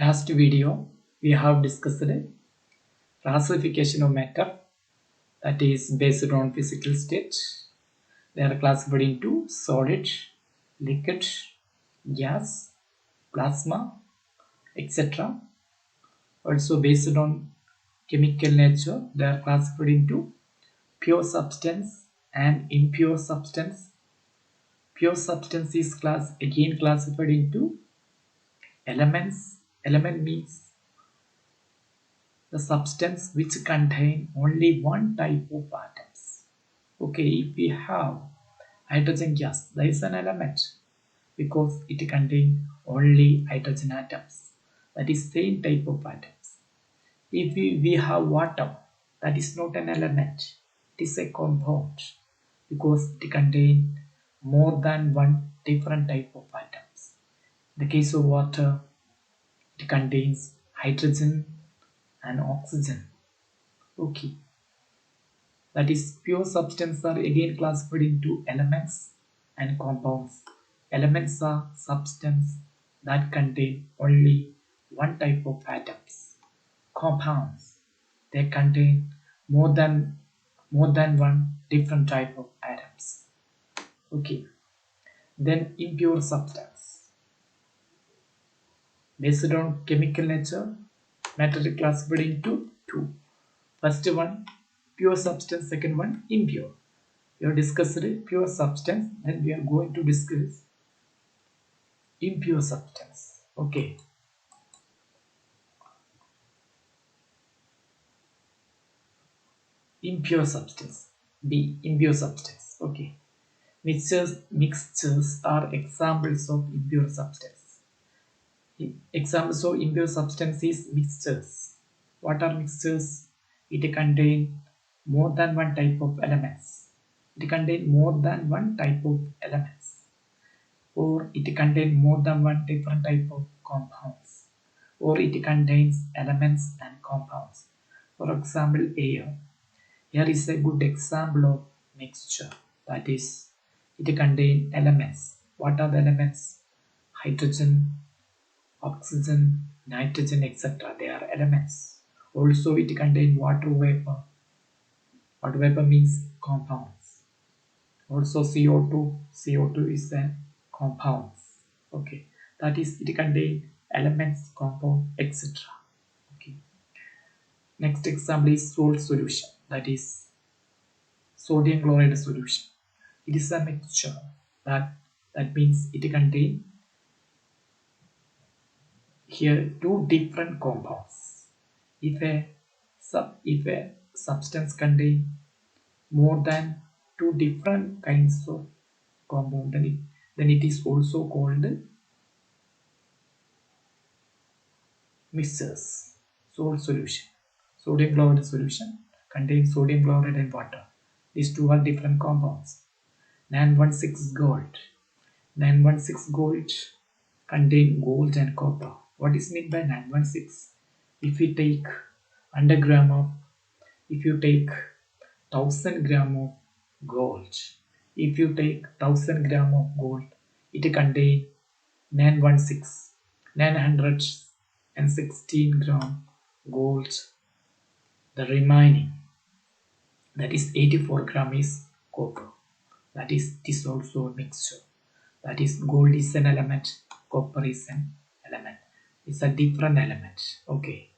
Last video we have discussed classification of matter, that is based on physical state. They are classified into solid, liquid, gas, plasma, etc. Also based on chemical nature, they are classified into pure substance and impure substance. Pure substance is again classified into elements. Element means the substance which contain only one type of atoms. Okay, if we have hydrogen gas, that is an element because it contains only hydrogen atoms. That is same type of atoms. If we have water, that is not an element. It is a compound because it contains more than one different type of atoms. In the case of water, it contains hydrogen and oxygen. Okay, that is pure substance are again classified into elements and compounds. Elements are substance that contain only one type of atoms. Compounds, they contain more than one different type of atoms. Okay, then impure substance. Based on chemical nature, matter is classified into two. First one, pure substance. Second one, impure. We have discussed pure substance, then we are going to discuss impure substance. Okay, impure substance. B, impure substance. Okay, mixtures are examples of impure substance. Examples of impure substance is mixtures. What are mixtures? It contain more than one type of elements. It contain more than one type of elements, or it contains more than one different type of compounds, or it contains elements and compounds. For example, air. Air is a good example of mixture. That is, it contains elements. What are the elements? Hydrogen, oxygen, nitrogen, etc. They are elements. Also, it contains water vapor. Water vapor means compounds. Also, CO2. CO2 is a compound. Okay, that is, it contains elements, compound, etc. Okay, next example is salt solution, that is sodium chloride solution. It is a mixture. That means it contains here two different compounds. If a substance contains more than two different kinds of compound, then it is also called mixtures. Salt solution. Sodium chloride solution contains sodium chloride and water. These two are different compounds. 916 gold. 916 gold contain gold and copper. What is meant by 916? If we take 100 gram of, if you take 1000 gram of gold, if you take 1000 gram of gold, it contain 916, 916 gram gold. The remaining, that is 84 gram, is copper. That is, it is also a mixture. That is, gold is an element, copper is an element. It's a different element. Okay,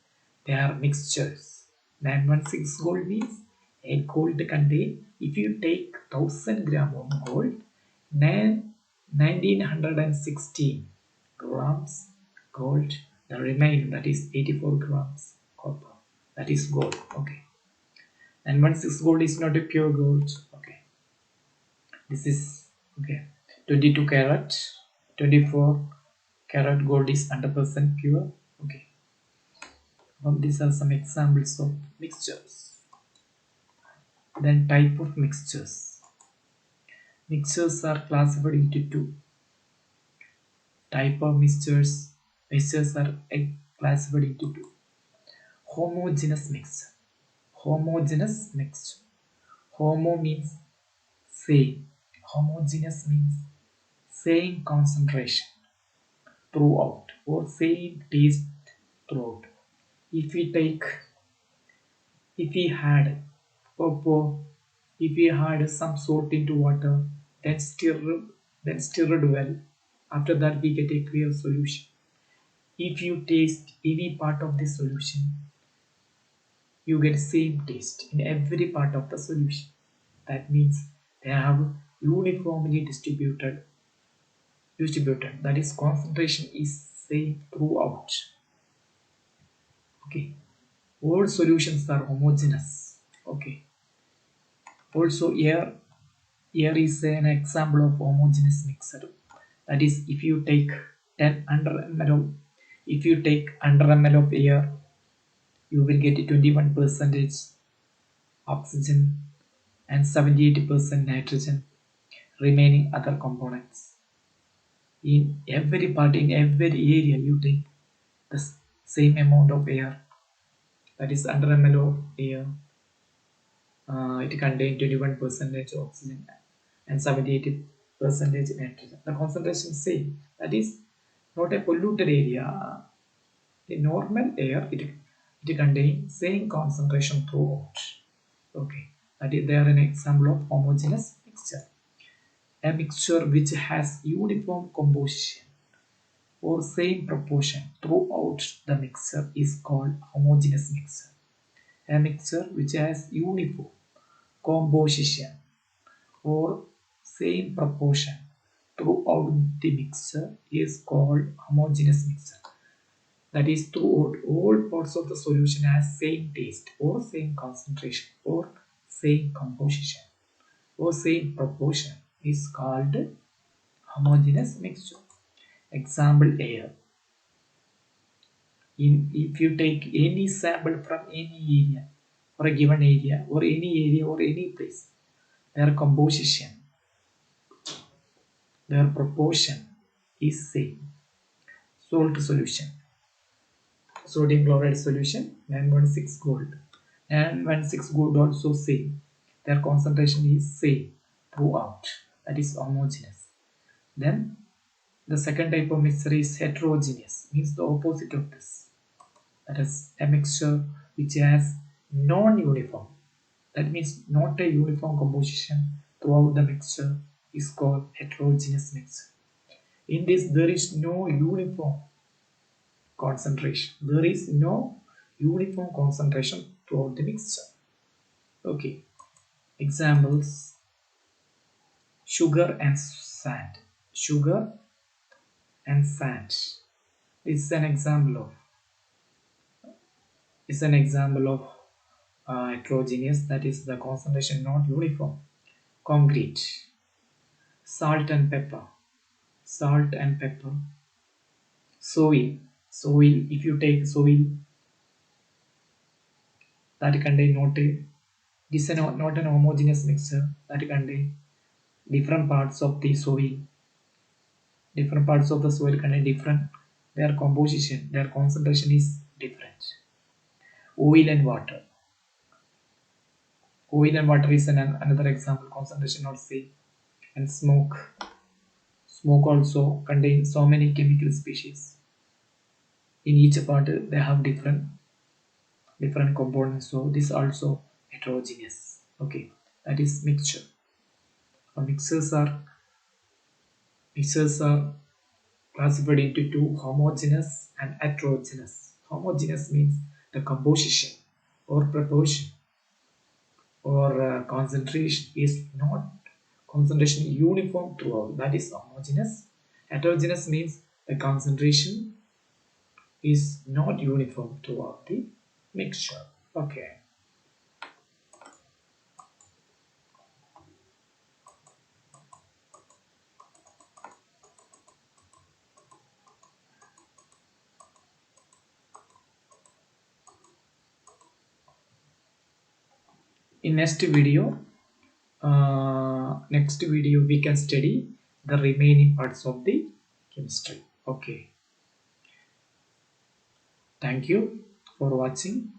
they are mixtures. 916 gold means a gold contain, if you take 1000 gram of gold, 1916 grams gold, the remaining, that is 84 grams copper. That is gold. Okay, and 16 gold is not a pure gold. Okay, this is okay. 22 karat, 24 karat gold is 100% pure. Okay, these are some examples of mixtures. Then type of mixtures. Mixtures are classified into two. Type of mixtures. Mixtures are classified into two. Homogeneous mixture. Homogeneous mixture. Homo means same. Homogeneous means same concentration throughout, or same taste throughout. If we take, if we had, oh, if we had some salt into water, then stirred well. After that, we get a clear solution. If you taste any part of the solution, you get same taste in every part of the solution. That means they have uniformly distributed. That is, concentration is same throughout. Okay, all solutions are homogeneous. Okay, also here is an example of homogeneous mixture. That is, if you take 10 under ml of, if you take under ml of air, you will get 21 percentage oxygen and 78% nitrogen, remaining other components. In every part, in every area, you take the same amount of air, that is under ml of air. It contains 21 percentage oxygen and 78 percentage nitrogen. The concentration is same. That is not a polluted area. In normal air, it contains same concentration throughout. Okay, that is there an example of homogeneous mixture. A mixture which has uniform composition or same proportion throughout the mixture is called homogeneous mixture. A mixture which has uniform composition or same proportion throughout the mixture is called homogeneous mixture. That is, throughout all parts of the solution has same taste or same concentration or same composition or same proportion is called homogeneous mixture. Example air. If you take any sample from any area or a given area or any place, their composition, their proportion is same. Salt solution. Sodium chloride solution 916 gold. 916 gold also same. Their concentration is same throughout. That is homogeneous. Then the second type of mixture is heterogeneous, means the opposite of this. That is a mixture which has non-uniform. That means not a uniform composition throughout the mixture is called heterogeneous mixture. In this, there is no uniform concentration. There is no uniform concentration throughout the mixture. Okay. Examples: sugar and sand. Sugar and sand. This is an example of heterogeneous, that is the concentration not uniform. Concrete. Salt and pepper. Soil. If you take soil, that contain not an homogeneous mixture, that contain different parts of the soil. Different parts of the soil contain different, their composition, their concentration is different. Oil and water. Oil and water is another example, concentration not same. And smoke. Smoke also contains so many chemical species. In each part they have different components, so this also heterogeneous. Okay, that is mixture. Mixtures are classified into two: homogeneous and heterogeneous. Homogeneous means the composition or proportion or concentration is not concentration uniform throughout, that is homogeneous. Heterogeneous means the concentration is not uniform throughout the mixture. Okay. In next video we can study the remaining parts of the chemistry. Okay, thank you for watching.